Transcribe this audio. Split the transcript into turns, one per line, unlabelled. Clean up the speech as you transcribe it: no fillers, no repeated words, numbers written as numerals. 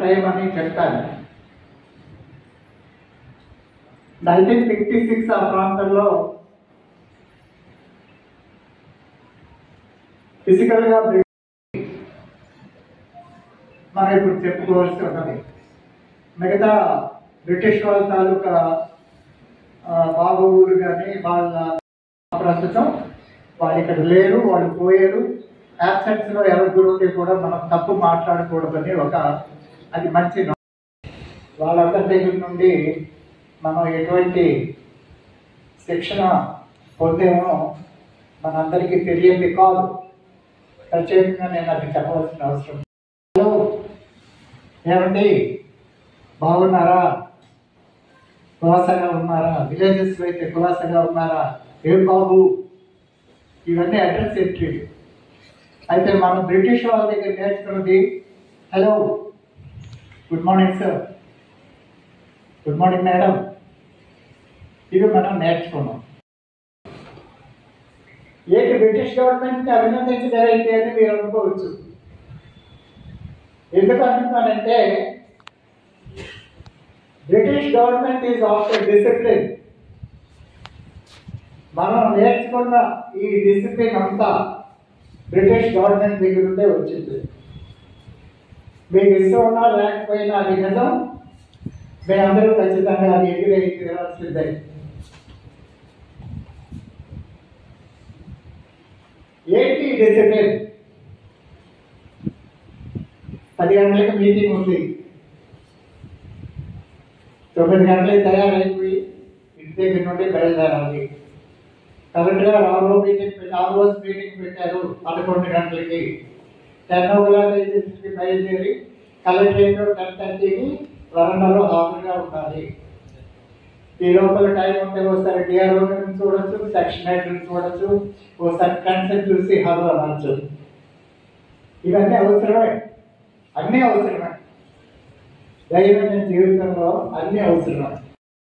Time అని చెప్పాను. 1956 ఆ ప్రాంతంలో ఫిజికల్గా మనం ఇప్పుడు చెప్పుకోవాల్సి ఉన్నది. మిగతా బ్రిటిష్ వాళ్ళ తాలూకా బాగోగులు కానీ వాళ్ళ ప్రస్తుతం వాళ్ళు ఇక్కడ లేరు, వాళ్ళు పోయారు. యాబ్సెంట్స్లో ఎవరి గురించి కూడా మనం తప్పు మాట్లాడకూడదని అది మంచి వాళ్ళందరి దగ్గర నుండి మనం ఎటువంటి శిక్షణ పొందేమో మనందరికీ తెలియంది కాదు. ప్రత్యేకంగా నేను అది చెప్పవలసిన అవసరం. హలో ఏమండి, బాగున్నారా? కులాసగా ఉన్నారా? విలేజెస్లో అయితే కులాసగా ఉన్నారా? ఏం బాబు, ఇవన్నీ అడ్రస్ ఎంట్రీ. అయితే మనం బ్రిటిష్ వాళ్ళ దగ్గర నేర్చుకున్నది hello, good morning sir, good morning madam, ఇవి మనం నేర్చుకున్నాం. ఏంటి బ్రిటిష్ గవర్నమెంట్ని అభినందించగలిగితే అని మీరు అనుకోవచ్చు. ఎందుకు అంటున్నానంటే British government is after discipline. మనం నేర్చుకున్న ఈ డిసిప్లిన్ అంతా బ్రిటిష్ గవర్నమెంట్ దగ్గర నుండే వచ్చింది. మీకు ఇష్టం ఉన్నా లేకపోయినా అది నిజం. మేమందరూ ఖచ్చితంగా అది ఎగిరేయాల్సిందే. ఏంటి డిసిప్లిన్? 10 గంటలకు మీటింగ్ ఉంది, 9 గంటలకు తయారైపోయి ఇంటి దగ్గర నుండి బయలుదేరాలి. కరెక్ట్గా రోజు మీటింగ్ పెట్టారు 11 గంటలకి. 10:00 బయలుదేరి కలెక్టరేట్ 10:30కి వరండాలో హాజరుగా ఉండాలి. ఈ లోపల టైం ఉంటే ఒకసారి డిఆర్ఓ చూడొచ్చు, సెక్షన్ హెడ్ చూడొచ్చు, ఒకసారి కన్సెప్ట్ చూసి హాజరు అనొచ్చు. ఇవన్నీ అవసరమే, అన్నీ అవసరమే. దైనందిన జీవితంలో అన్నీ అవసరమే.